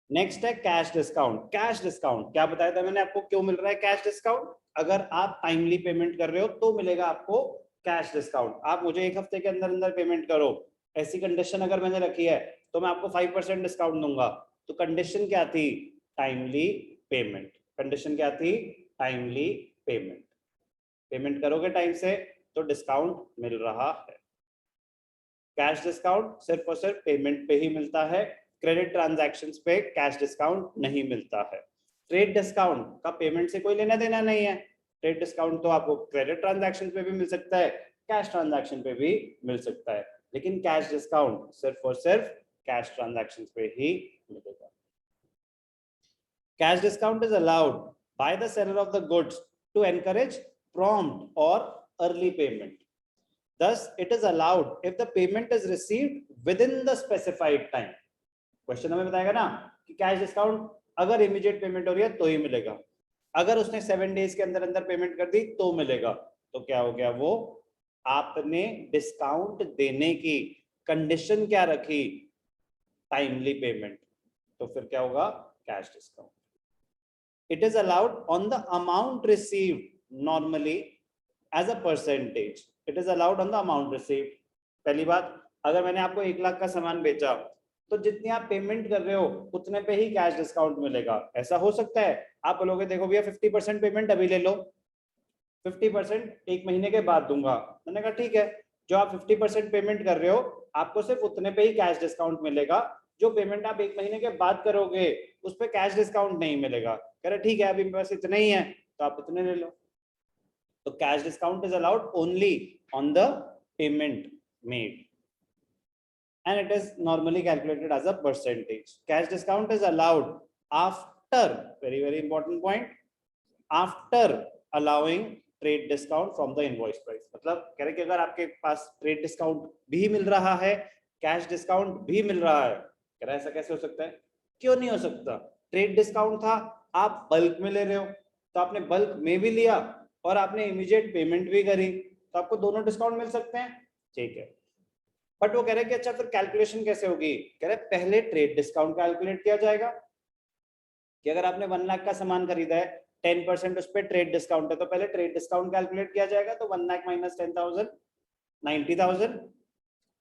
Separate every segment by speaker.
Speaker 1: Next है cash discount. Cash discount क्या बताया था मैंने आपको, क्यों मिल रहा है कैश डिस्काउंट? अगर आप टाइमली पेमेंट कर रहे हो तो मिलेगा आपको कैश डिस्काउंट। आप मुझे एक हफ्ते के अंदर अंदर पेमेंट करो, ऐसी कंडीशन अगर मैंने रखी है तो मैं आपको 5% डिस्काउंट दूंगा। तो कंडीशन क्या थी? Timely payment. कंडीशन क्या थी? Timely payment. पेमेंट करोगे टाइम से तो डिस्काउंट मिल रहा है। कैश डिस्काउंट सिर्फ और सिर्फ पेमेंट पे ही मिलता है, क्रेडिट ट्रांजैक्शंस पे कैश डिस्काउंट नहीं मिलता है। ट्रेड डिस्काउंट का पेमेंट से कोई लेना देना नहीं है। ट्रेड डिस्काउंट तो आपको क्रेडिट ट्रांजैक्शन पे भी मिल सकता है, कैश ट्रांजैक्शन पे भी मिल सकता है, लेकिन कैश डिस्काउंट सिर्फ और सिर्फ कैश ट्रांजैक्शन पे ही मिलेगा। Cash discount is allowed by the seller of the goods to encourage prompt और early payment. Thus, it is allowed if the payment is received within the specified time. Question हमें बताएगा ना कि cash discount अगर immediate payment हो रही है तो ही मिलेगा, अगर उसने 7 डेज के अंदर अंदर पेमेंट कर दी तो मिलेगा। तो क्या हो गया वो, आपने डिस्काउंट देने की कंडीशन क्या रखी? Timely payment. तो फिर क्या होगा? Cash discount. It is allowed on the amount received normally as a percentage. It is allowed on the amount received. पहली बात, अगर मैंने आपको 1 लाख का सामान बेचा तो जितनी आप पेमेंट कर रहे हो उतने पे ही कैश डिस्काउंट मिलेगा। ऐसा हो सकता है आप बोलोगे देखो भैया 50% पेमेंट अभी ले लो, 50% 1 महीने के बाद दूंगा। मैंने कहा ठीक है, जो आप 50% पेमेंट कर रहे हो आपको सिर्फ उतने पे ही कैश डिस्काउंट मिलेगा, जो पेमेंट आप 1 महीने के बाद करोगे उस पर कैश डिस्काउंट नहीं मिलेगा। कह रहे ठीक है अभी मेरे पास इतना ही है तो आप इतने ले लो। तो cash discount is allowed only on the payment made and it is normally calculated as a percentage. Cash discount is allowed after, very important point, after allowing trade discount from the invoice price. मतलब कह रहे कि अगर आपके पास trade discount भी मिल रहा है, cash discount भी मिल रहा है, कह रहा है ऐसा कैसे हो सकता है? क्यों नहीं हो सकता? ट्रेड डिस्काउंट था, आप बल्क में ले रहे हो तो आपने बल्क में भी लिया और आपने इमीडिएट पेमेंट भी करी, तो आपको दोनों डिस्काउंट मिल सकते हैं, ठीक है। बट वो कह रहे कि अच्छा फिर कैलकुलेशन कैसे होगी? कह रहे पहले ट्रेड डिस्काउंट कैलकुलेट किया जाएगा कि अगर आपने 1 लाख का सामान खरीदा है, 10% उस पर ट्रेड डिस्काउंट है, तो पहले ट्रेड डिस्काउंट कैलकुलेट किया जाएगा। तो 1 लाख माइनस 10,000 90,000,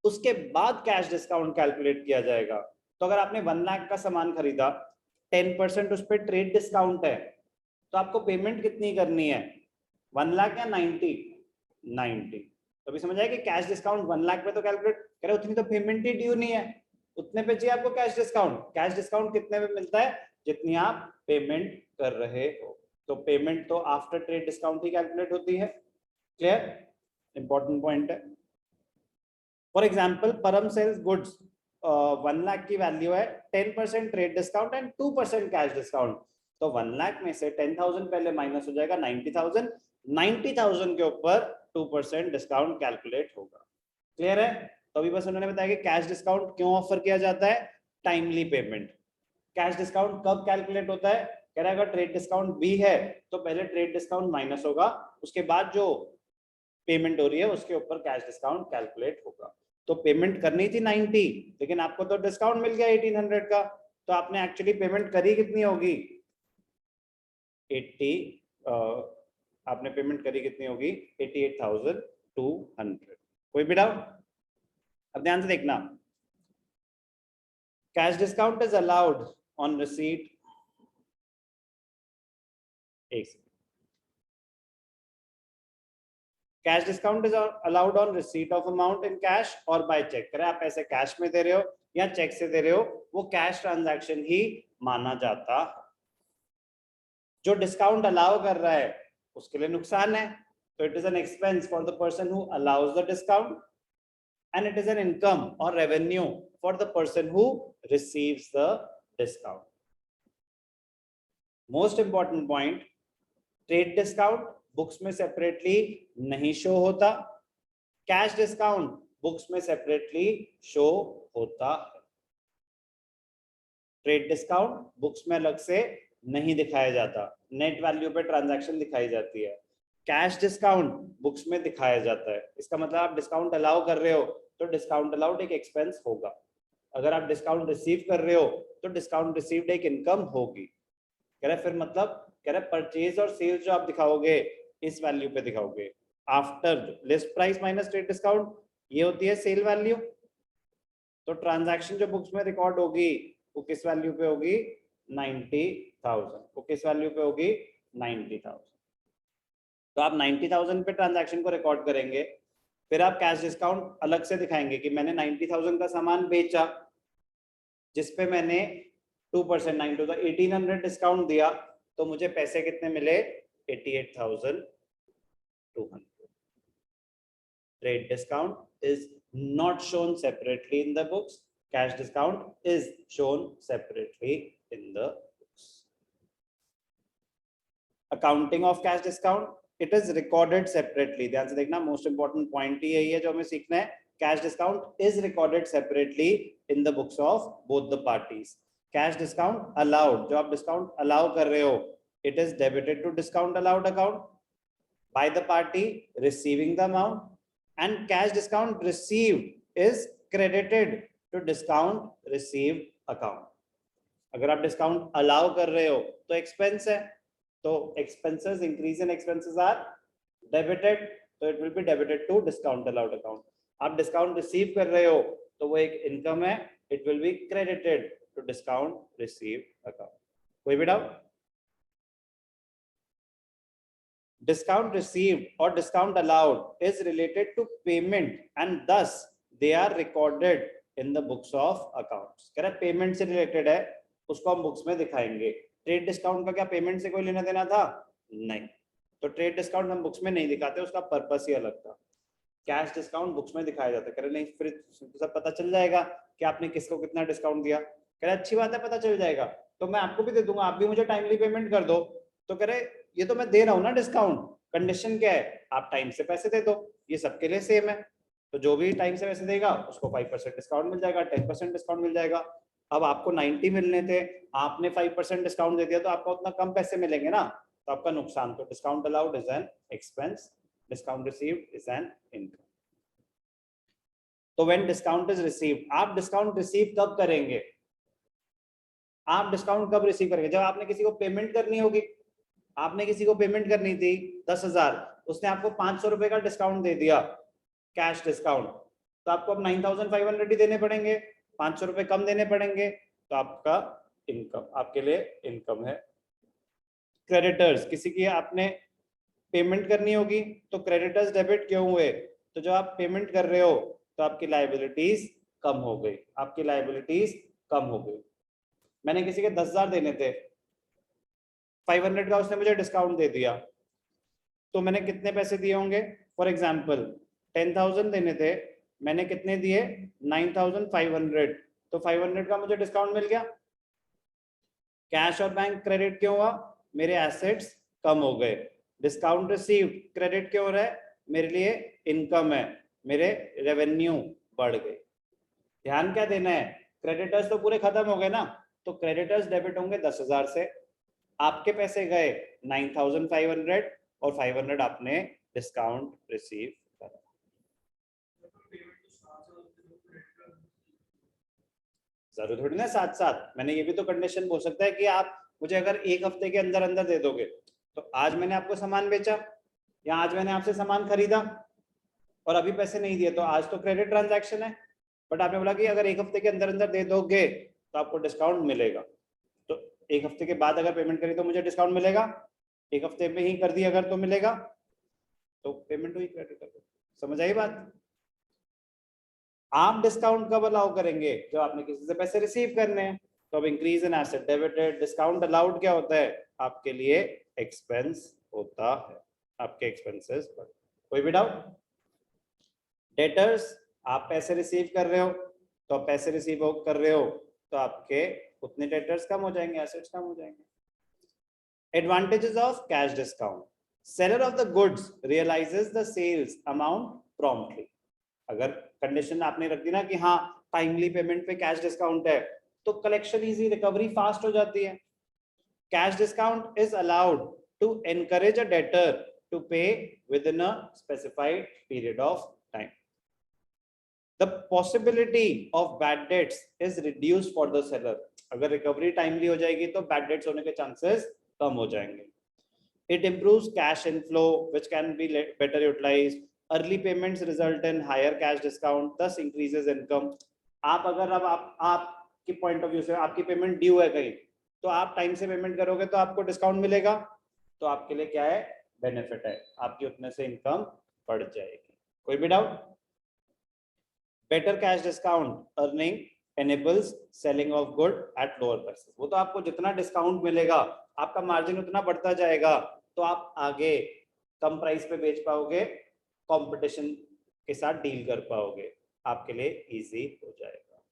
Speaker 1: उसके बाद कैश डिस्काउंट कैलकुलेट किया जाएगा। तो अगर आपने 1 लाख का सामान खरीदा, 10% उस पर ट्रेड डिस्काउंट है, तो आपको पेमेंट कितनी करनी है? 1 लाख या 90? तो अभी समझ आया कि कैश डिस्काउंट 1 लाख पे तो कैलकुलेट करे, उतनी तो पेमेंट ही ड्यू नहीं है, उतने पे चाहिए आपको कैश डिस्काउंट। कैश डिस्काउंट कितने पे मिलता है? जितनी आप पेमेंट कर रहे हो। तो पेमेंट तो आफ्टर ट्रेड डिस्काउंट ही कैलकुलेट होती है। क्लियर? इंपॉर्टेंट पॉइंट है। फॉर एग्जाम्पल परम सेल्स गुड्स, 1 लाख की वैल्यू है, 10% trade discount and 2% cash discount. तो 1 लाख में से 10,000 पहले माइनस हो जाएगा 90,000, 90,000 के ऊपर 2% डिस्काउंट कैलकुलेट होगा। क्लियर है? तो अभी बस उन्होंने बताया कि कैश डिस्काउंट क्यों ऑफर किया जाता है? Timely payment. कैश डिस्काउंट कब कैलकुलेट होता है? कह रहा है अगर ट्रेड डिस्काउंट भी है तो पहले ट्रेड डिस्काउंट माइनस होगा, उसके बाद जो पेमेंट हो रही है उसके ऊपर कैश डिस्काउंट कैलकुलेट होगा। तो पेमेंट करनी थी 90, लेकिन आपको तो डिस्काउंट मिल गया 1800 का, तो आपने एक्चुअली पेमेंट करी कितनी होगी? 80, आपने पेमेंट करी कितनी होगी? 88,200। कोई भी डाउट? अब ध्यान से देखना, cash discount is allowed on receipt, एक second, cash discount is allowed on receipt of amount in cash और बाय चेक। करें आप पैसे कैश में दे रहे हो या चेक से दे रहे हो, वो कैश ट्रांजैक्शन ही माना जाता। जो डिस्काउंट अलाउ कर रहा है उसके लिए नुकसान है, तो it is an expense for the person who allows the discount and it is an income or revenue for the person who receives the discount. Most important point, trade discount books में separately नहीं show होता, cash discount books में separately show होता है। Trade discount books में अलग से नहीं दिखाया जाता, नेट वैल्यू पे ट्रांजैक्शन दिखाई जाती है। कैश डिस्काउंट बुक्स में दिखाया जाता है। इसका मतलब आप डिस्काउंट अलाउ कर रहे हो तो डिस्काउंट अलाउड एक एक्सपेंस होगा। अगर आप डिस्काउंट रिसीव कर रहे हो तो डिस्काउंट रिसीव्ड एक इनकम होगी। कह रहे फिर मतलब कह रहे परचेज और सेल्स जो आप दिखाओगे इस वैल्यू पे दिखाओगे after list price minus trade discount, ये होती है सेल वैल्यू। तो ट्रांजैक्शन जो बुक्स में रिकॉर्ड होगी वो किस वैल्यू पे होगी 90,000, वो किस वैल्यू पे होगी 90,000। तो आप 90,000 पे ट्रांजैक्शन को रिकॉर्ड करेंगे, फिर आप कैश डिस्काउंट अलग से दिखाएंगे कि मैंने 90,000 का सामान बेचा जिसपे मैंने 2% 9 टू 1800 डिस्काउंट दिया, तो मुझे पैसे कितने मिले 88,200। Trade discount is not shown separately in the books. Cash discount is shown separately in the books. Accounting of cash discount, it is recorded separately. ध्यान से देखना, most important point ही यही है जो हमें सीखना है। Cash discount is recorded separately in the books of both the parties. Cash discount allowed, जो आप discount allow कर रहे हो, it is debited to discount allowed account by the party receiving the amount, and cash discount received is credited to discount received account. अगर आप discount allow कर रहे हो तो एक्सपेंस है, तो expenses increase in expenses are debited, तो it will be debited to discount allowed account. आप डिस्काउंट रिसीव कर रहे हो तो वो एक इनकम है, it will be credited to discount received account. कोई भी doubt? Discount received or discount allowed is related to payment and thus they are recorded in the books of accounts. कह रहा है पेमेंट से रिलेटेड है, उसको हम बुक्स में दिखाएंगे। ट्रेड डिस्काउंट का क्या पेमेंट से कोई लेना देना था? नहीं, तो ट्रेड डिस्काउंट हम बुक्स में नहीं दिखाते, उसका पर्पस ही अलग था। कैश डिस्काउंट बुक्स में दिखाया जाता है। कह रहे नहीं फिर सब पता चल जाएगा कि आपने किसको कितना डिस्काउंट दिया। कह रहे अच्छी बात है, पता चल जाएगा तो मैं आपको भी दे दूंगा, आप भी मुझे टाइमली पेमेंट कर दो। तो कह रहे ये तो मैं दे रहा हूँ ना डिस्काउंट, कंडीशन क्या है आप टाइम से पैसे दे दो, ये सबके लिए सेम है। तो जो भी टाइम से पैसे देगा उसको 5% डिस्काउंट मिल जाएगा, 10% डिस्काउंट मिल जाएगा। अब आपको 90 मिलने थे, आपने 5% डिस्काउंट दे दिया तो आपको उतना कम पैसे मिलेंगे ना, तो आपका नुकसान। तो discount allowed is an expense, discount received is an income. तो व्हेन डिस्काउंट इज रिसीव्ड, आप डिस्काउंट रिसीव कब करेंगे? आप डिस्काउंट कब रिसीव करेंगे? जब आपने किसी को पेमेंट करनी होगी। आपने किसी को पेमेंट करनी थी 10,000, उसने आपको 500 रुपए का डिस्काउंट दे दिया, कैश डिस्काउंट, तो आपको अब 9,500 ही देने पड़ेंगे, 500 रुपए कम देने पड़ेंगे, तो आपका इनकम, आपके लिए इनकम है। क्रेडिटर्स, किसी की आपने पेमेंट करनी होगी तो क्रेडिटर्स डेबिट क्यों हुए? तो जब आप पेमेंट कर रहे हो तो आपकी लायबिलिटीज कम हो गई, आपकी लायबिलिटीज कम हो गई। मैंने किसी के 10,000 देने थे, 500 का उसने मुझे डिस्काउंट दे दिया, तो मैंने कितने पैसे दिए होंगे? फॉर एग्जाम्पल 10,000 देने थे, मैंने कितने दिए 9,500, तो 500 का मुझे डिस्काउंट मिल गया। कैश और बैंक क्रेडिट क्यों हुआ? मेरे एसेट्स कम हो गए। डिस्काउंट रिसीव्ड क्रेडिट क्यों हो रहा है? मेरे लिए इनकम है, मेरे रेवेन्यू बढ़ गए। ध्यान क्या देना है, क्रेडिटर्स तो पूरे खत्म हो गए ना, तो क्रेडिटर्स डेबिट होंगे 10,000 से, आपके पैसे गए 9,500 और 500 आपने डिस्काउंट रिसीव करा। जरूर थोड़ी ना साथ साथ, मैंने ये भी तो कंडीशन बोल सकता है कि आप मुझे अगर एक हफ्ते के अंदर अंदर दे दोगे, तो आज मैंने आपको सामान बेचा या आज मैंने आपसे सामान खरीदा और अभी पैसे नहीं दिए, तो आज तो क्रेडिट ट्रांजैक्शन है, बट आपने बोला कि अगर एक हफ्ते के अंदर अंदर दे दोगे तो आपको डिस्काउंट मिलेगा। तो एक हफ्ते के बाद अगर पेमेंट करी तो मुझे डिस्काउंट मिलेगा, एक हफ्ते में ही कर दी अगर तो मिलेगा, तो पेमेंट हुई क्रेडिट। समझ आई बात? आप डिस्काउंट कब अलाउ करेंगे? जब आपने किसी से पैसे रिसीव करने हैं। तो अब increase in asset debited, discount allowed क्या होता है? आपके लिए एक्सपेंस होता है, आपके एक्सपेंसेस। कोई भी डाउट? डेटर्स, आप पैसे रिसीव कर रहे हो, तो आप पैसे रिसीव कर रहे हो तो आपके उतने डेटर्स कम हो जाएंगे, एसेट्स कम हो जाएंगे। Advantages of cash discount, seller of the goods realises the sales amount promptly. अगर कंडीशन आपने रख दी ना कि हाँ टाइमली पेमेंट पे कैश डिस्काउंट है, तो कलेक्शन इजी, रिकवरी फास्ट हो जाती है। Cash discount is allowed to encourage a debtor to pay within a specified period of time. The possibility of bad debts is reduced for the seller. अगर recovery timely हो जाएगी तो bad debts होने के chances कम हो जाएंगे. It improves cash inflow, which can be better utilized. Early payments result in higher cash discount, thus increases income. आप अगर अब आपके पॉइंट ऑफ व्यू से आपकी पेमेंट ड्यू है कहीं, तो आप टाइम से पेमेंट करोगे तो आपको डिस्काउंट मिलेगा, तो आपके लिए क्या है, बेनिफिट है, आपकी उतने से इनकम बढ़ जाएगी. कोई भी doubt? Better cash discount earning enables selling of good at lower prices. वो तो आपको जितना डिस्काउंट मिलेगा आपका मार्जिन उतना बढ़ता जाएगा, तो आप आगे कम प्राइस पे बेच पाओगे, कंपटीशन के साथ डील कर पाओगे, आपके लिए इजी हो जाएगा.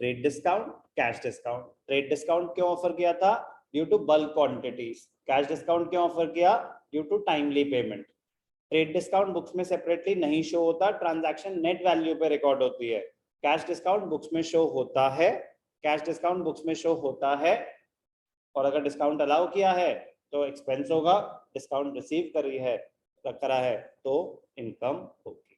Speaker 1: Trade discount, cash discount. Trade discount क्यों ऑफर किया था? Due to bulk quantities. Cash discount क्यों ऑफर किया? Due to timely payment. Trade discount books में सेपरेटली नहीं शो होता, ट्रांजैक्शन नेट वैल्यू पे रिकॉर्ड होती है. कैश डिस्काउंट बुक्स में शो होता है, कैश डिस्काउंट बुक्स में शो होता है, और अगर डिस्काउंट अलाउ किया है तो एक्सपेंस होगा, डिस्काउंट रिसीव करा है तो इनकम होगी.